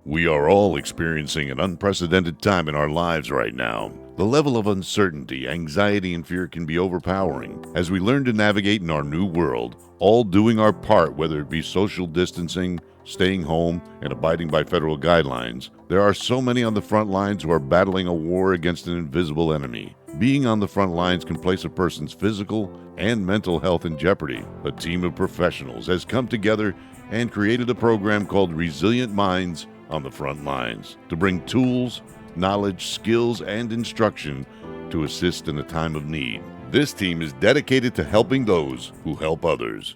We are all experiencing an unprecedented time in our lives right now. The level of uncertainty, anxiety, and fear can be overpowering as we learn to navigate in our new world, all doing our part, whether it be social distancing, staying home, and abiding by federal guidelines. There are so many on the front lines who are battling a war against an invisible enemy. Being on the front lines can place a person's physical and mental health in jeopardy. A team of professionals has come together and created a program called Resilient Minds on the Front Lines to bring tools, knowledge, skills, and instruction to assist in a time of need. This team is dedicated to helping those who help others.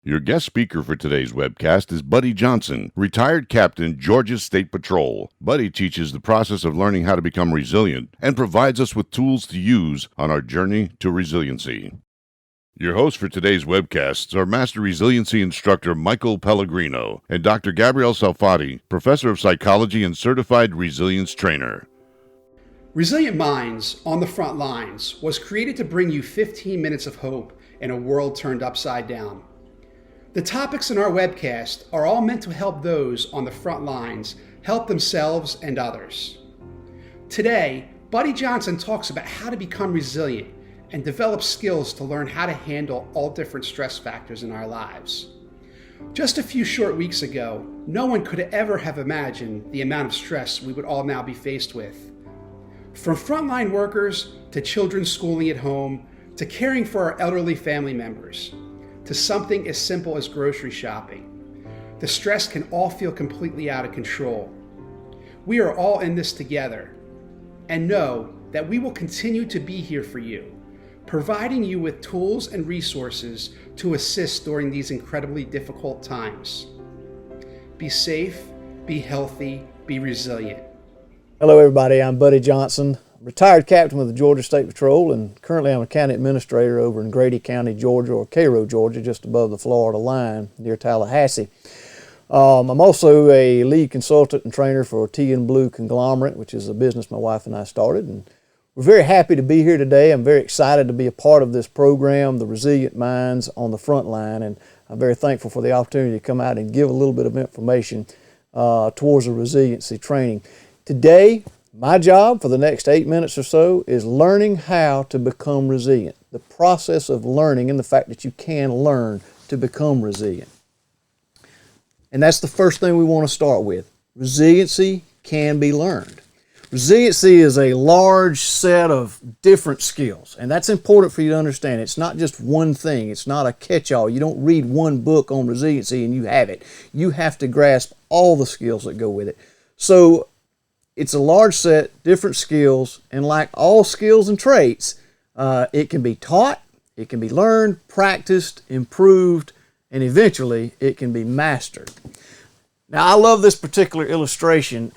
Your guest speaker for today's webcast is Buddy Johnson, retired captain, Georgia State Patrol. Buddy teaches the process of learning how to become resilient and provides us with tools to use on our journey to resiliency. Your hosts for today's webcasts are Master Resiliency Instructor Michael Pellegrino and Dr. Gabrielle Salfati, Professor of Psychology and Certified Resilience Trainer. Resilient Minds on the Front Lines was created to bring you 15 minutes of hope in a world turned upside down. The topics in our webcast are all meant to help those on the front lines help themselves and others. Today, Buddy Johnson talks about how to become resilient and develop skills to learn how to handle all different stress factors in our lives. Just a few short weeks ago, no one could ever have imagined the amount of stress we would all now be faced with. From frontline workers to children schooling at home, to caring for our elderly family members, to something as simple as grocery shopping. The stress can all feel completely out of control. We are all in this together, and know that we will continue to be here for you, providing you with tools and resources to assist during these incredibly difficult times. Be safe, be healthy, be resilient. Hello everybody, I'm Buddy Johnson, retired captain with the Georgia State Patrol, and currently I'm a county administrator over in Grady County, Georgia, or Cairo, Georgia, just above the Florida line near Tallahassee. I'm also a lead consultant and trainer for Tea and Blue Conglomerate, which is a business my wife and I started, and we're very happy to be here today. I'm very excited to be a part of this program, the Resilient Minds on the Front Line, and I'm very thankful for the opportunity to come out and give a little bit of information towards the resiliency training. Today, my job for the next 8 minutes or so is learning how to become resilient, the process of learning and the fact that you can learn to become resilient. And that's the first thing we want to start with. Resiliency can be learned. Resiliency is a large set of different skills, and that's important for you to understand. It's not just one thing. It's not a catch-all. You don't read one book on resiliency and you have it. You have to grasp all the skills that go with it. So it's a large set, different skills, and like all skills and traits, it can be taught, it can be learned, practiced, improved, and eventually it can be mastered. Now, I love this particular illustration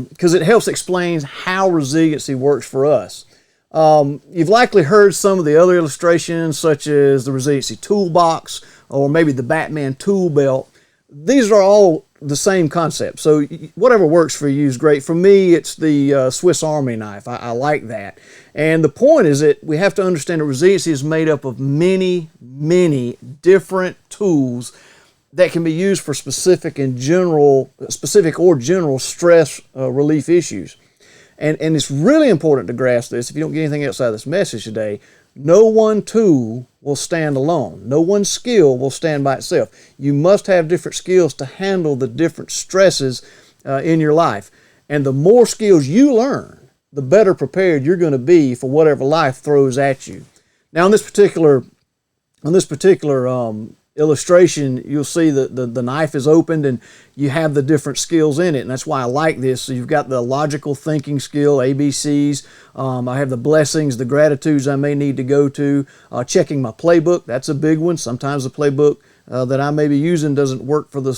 because it helps explain how resiliency works for us. You've likely heard some of the other illustrations, such as the resiliency toolbox or maybe the Batman tool belt. These are all the same concept, so whatever works for you is great. For me, it's the Swiss Army knife. I like that. And the point is that we have to understand that resiliency is made up of many, many different tools that can be used for specific or general stress relief issues. And it's really important to grasp this. If you don't get anything else out of this message today, no one tool will stand alone. No one skill will stand by itself. You must have different skills to handle the different stresses in your life. And the more skills you learn, the better prepared you're going to be for whatever life throws at you. Now, on this particular illustration, you'll see that the knife is opened and you have the different skills in it, and that's why I like this. So you've got the logical thinking skill, ABCs. I have the blessings, the gratitudes I may need to go to. Checking my playbook, that's a big one. Sometimes the playbook that I may be using doesn't work for the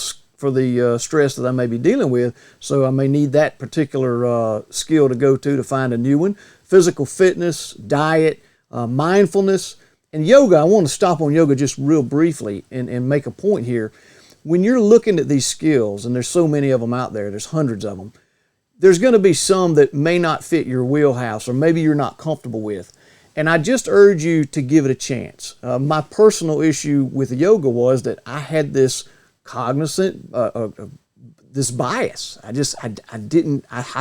stress that I may be dealing with, so I may need that particular skill to go to find a new one. Physical fitness, diet, mindfulness. And yoga, I want to stop on yoga just real briefly and make a point here. When you're looking at these skills, and there's so many of them out there, there's hundreds of them, there's going to be some that may not fit your wheelhouse or maybe you're not comfortable with. And I just urge you to give it a chance. My personal issue with yoga was that I had this cognizant, this bias. I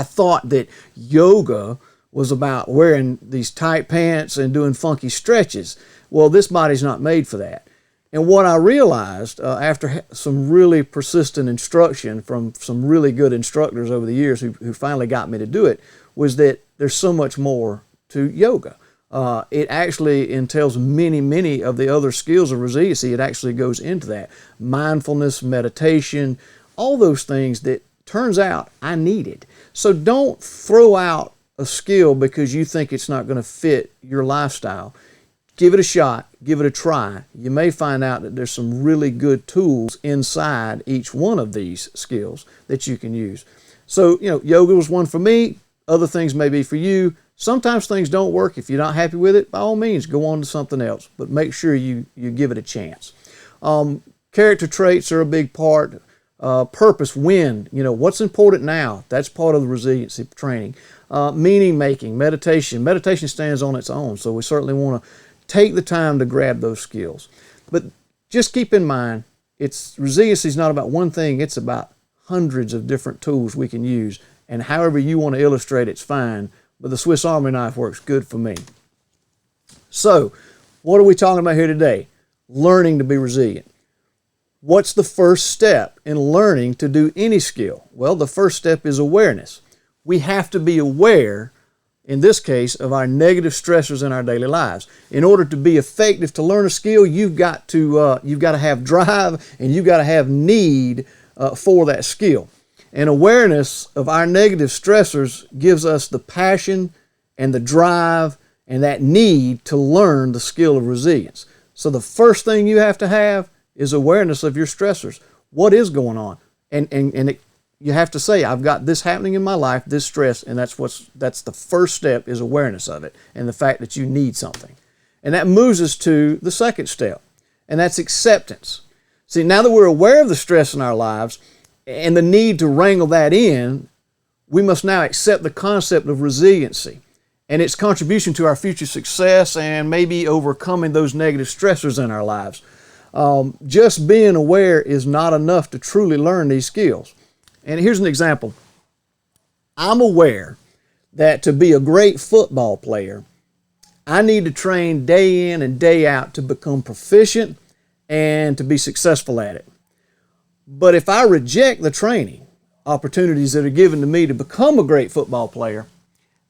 thought that yoga was about wearing these tight pants and doing funky stretches. Well, this body's not made for that. And what I realized after some really persistent instruction from some really good instructors over the years who finally got me to do it was that there's so much more to yoga. It actually entails many of the other skills of resiliency. It actually goes into that. Mindfulness, meditation, all those things that turns out I needed. So don't throw out a skill because you think it's not going to fit your lifestyle. Give it a shot, give it a try. You may find out that there's some really good tools inside each one of these skills that you can use. So, yoga was one for me. Other things may be for you. Sometimes things don't work. If you're not happy with it, by all means, go on to something else. But make sure you give it a chance. Character traits are a big part. Purpose, when, what's important now. That's part of the resiliency training. Meaning making, meditation. Meditation stands on its own, so we certainly want to take the time to grab those skills. But just keep in mind, resiliency is not about one thing, it's about hundreds of different tools we can use. And however you want to illustrate it's fine, but the Swiss Army knife works good for me. So, what are we talking about here today? Learning to be resilient. What's the first step in learning to do any skill? Well, the first step is awareness. We have to be aware, in this case, of our negative stressors in our daily lives. In order to be effective to learn a skill, you've got to have drive and you've got to have need for that skill. And awareness of our negative stressors gives us the passion and the drive and that need to learn the skill of resilience. So the first thing you have to have is awareness of your stressors. What is going on? You have to say, I've got this happening in my life, this stress, and that's the first step, is awareness of it and the fact that you need something. And that moves us to the second step, and that's acceptance. See, now that we're aware of the stress in our lives and the need to wrangle that in, we must now accept the concept of resiliency and its contribution to our future success and maybe overcoming those negative stressors in our lives. Just being aware is not enough to truly learn these skills. And here's an example. I'm aware that to be a great football player, I need to train day in and day out to become proficient and to be successful at it. But if I reject the training opportunities that are given to me to become a great football player,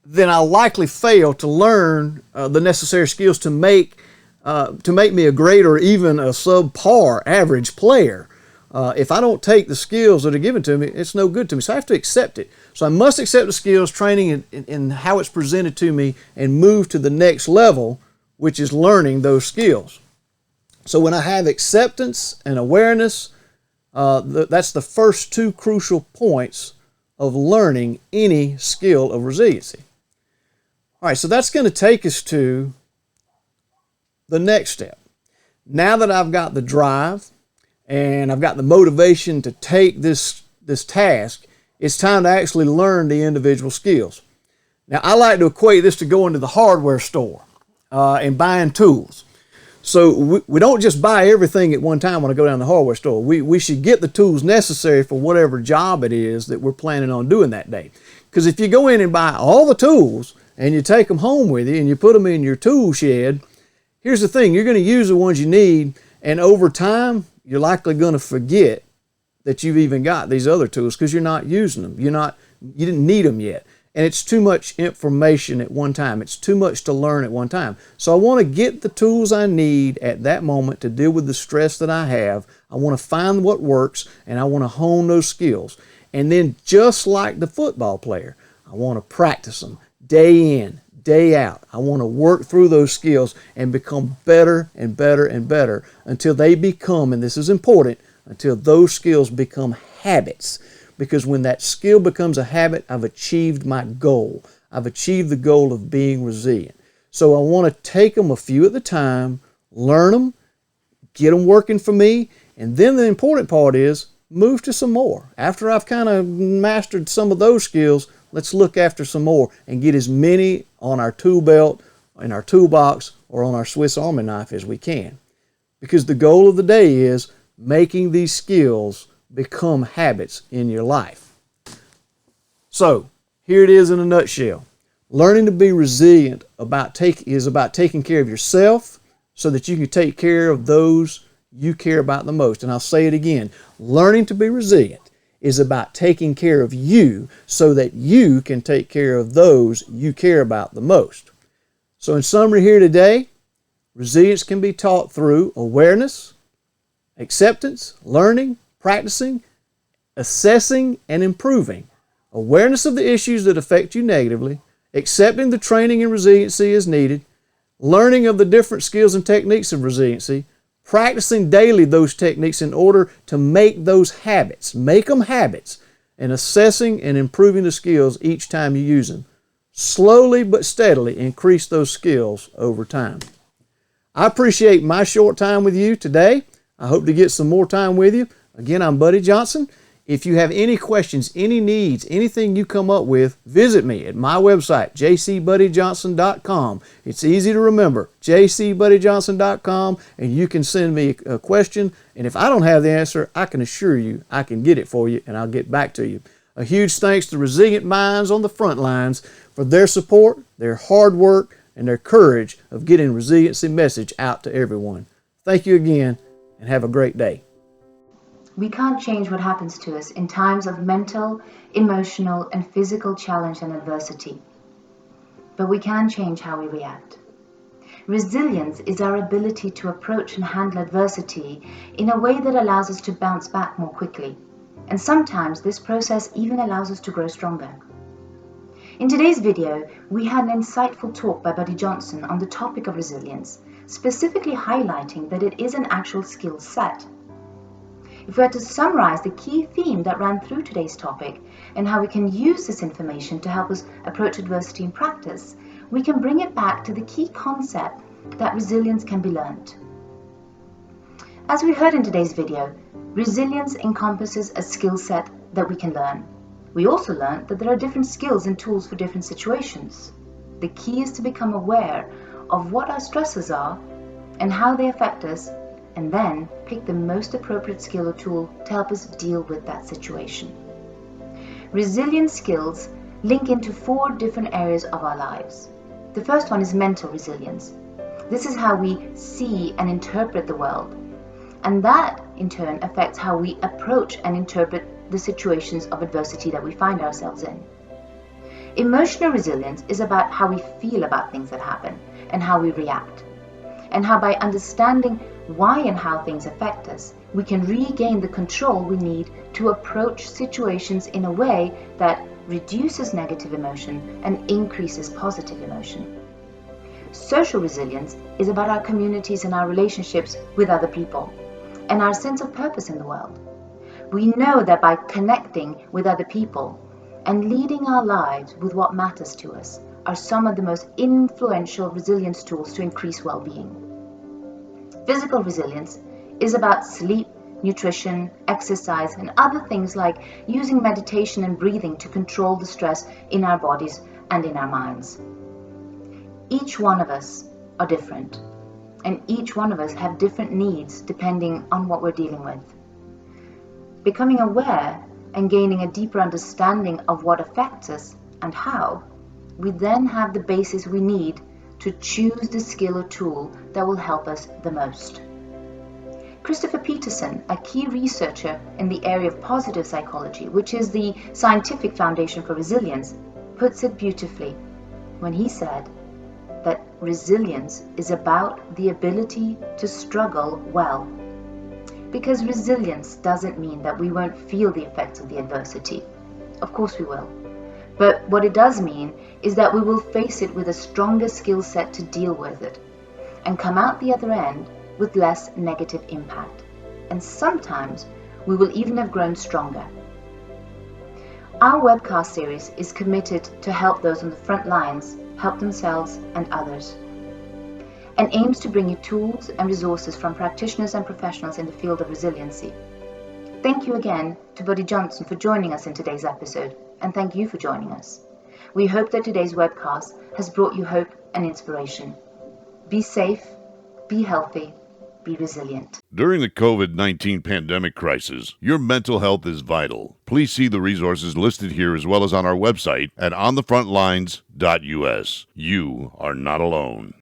then I'll likely fail to learn the necessary skills to make me a great or even a subpar average player. If I don't take the skills that are given to me, it's no good to me. So I have to accept it. So I must accept the skills, training, and how it's presented to me and move to the next level, which is learning those skills. So when I have acceptance and awareness, that's the first two crucial points of learning any skill of resiliency. All right, so that's going to take us to the next step. Now that I've got the drive and I've got the motivation to take this task, it's time to actually learn the individual skills. Now, I like to equate this to going to the hardware store and buying tools. So we don't just buy everything at one time when I go down to the hardware store. We should get the tools necessary for whatever job it is that we're planning on doing that day. Because if you go in and buy all the tools and you take them home with you and you put them in your tool shed, here's the thing, you're going to use the ones you need, and over time, you're likely going to forget that you've even got these other tools because you're not using them. You didn't need them yet. And it's too much information at one time. It's too much to learn at one time. So I want to get the tools I need at that moment to deal with the stress that I have. I want to find what works, and I want to hone those skills. And then just like the football player, I want to practice them day in, day out. I want to work through those skills and become better and better and better until they become, and this is important, until those skills become habits. Because when that skill becomes a habit, I've achieved my goal. I've achieved the goal of being resilient. So I want to take them a few at a time, learn them, get them working for me, and then the important part is move to some more. After I've kind of mastered some of those skills, let's look after some more and get as many on our tool belt, in our toolbox, or on our Swiss Army knife as we can. Because the goal of the day is making these skills become habits in your life. So, here it is in a nutshell. Learning to be resilient is about taking care of yourself so that you can take care of those you care about the most. And I'll say it again. Learning to be resilient is about taking care of you so that you can take care of those you care about the most. So in summary here today, resilience can be taught through awareness, acceptance, learning, practicing, assessing, and improving. Awareness of the issues that affect you negatively, accepting the training and resiliency as needed, learning of the different skills and techniques of resiliency, practicing daily those techniques in order to make those habits, make them habits, and assessing and improving the skills each time you use them. Slowly but steadily increase those skills over time. I appreciate my short time with you today. I hope to get some more time with you. Again, I'm Buddy Johnson. If you have any questions, any needs, anything you come up with, visit me at my website, jcbuddyjohnson.com. It's easy to remember, jcbuddyjohnson.com, and you can send me a question, and if I don't have the answer, I can assure you I can get it for you, and I'll get back to you. A huge thanks to Resilient Minds on the front lines for their support, their hard work, and their courage of getting resiliency message out to everyone. Thank you again, and have a great day. We can't change what happens to us in times of mental, emotional, and physical challenge and adversity. But we can change how we react. Resilience is our ability to approach and handle adversity in a way that allows us to bounce back more quickly. And sometimes this process even allows us to grow stronger. In today's video, we had an insightful talk by Buddy Johnson on the topic of resilience, specifically highlighting that it is an actual skill set. If we had to summarize the key theme that ran through today's topic and how we can use this information to help us approach adversity in practice, we can bring it back to the key concept that resilience can be learned. As we heard in today's video, resilience encompasses a skill set that we can learn. We also learned that there are different skills and tools for different situations. The key is to become aware of what our stresses are and how they affect us, and then pick the most appropriate skill or tool to help us deal with that situation. Resilience skills link into 4 different areas of our lives. The first one is mental resilience. This is how we see and interpret the world, and that in turn affects how we approach and interpret the situations of adversity that we find ourselves in. Emotional resilience is about how we feel about things that happen and how we react, and how by understanding why and how things affect us, we can regain the control we need to approach situations in a way that reduces negative emotion and increases positive emotion. Social resilience is about our communities and our relationships with other people, and our sense of purpose in the world. We know that by connecting with other people and leading our lives with what matters to us are some of the most influential resilience tools to increase well-being. Physical resilience is about sleep, nutrition, exercise, and other things like using meditation and breathing to control the stress in our bodies and in our minds. Each one of us are different, and each one of us have different needs depending on what we're dealing with. Becoming aware and gaining a deeper understanding of what affects us and how, we then have the basis we need to choose the skill or tool that will help us the most. Christopher Peterson, a key researcher in the area of positive psychology, which is the scientific foundation for resilience, puts it beautifully when he said that resilience is about the ability to struggle well. Because resilience doesn't mean that we won't feel the effects of the adversity. Of course we will. But what it does mean is that we will face it with a stronger skill set to deal with it and come out the other end with less negative impact. And sometimes we will even have grown stronger. Our webcast series is committed to help those on the front lines help themselves and others, and aims to bring you tools and resources from practitioners and professionals in the field of resiliency. Thank you again to Buddy Johnson for joining us in today's episode, and thank you for joining us. We hope that today's webcast has brought you hope and inspiration. Be safe, be healthy, Be resilient. During the COVID-19 pandemic crisis, your mental health is vital. Please see the resources listed here as well as on our website at onthefrontlines.us. You are not alone.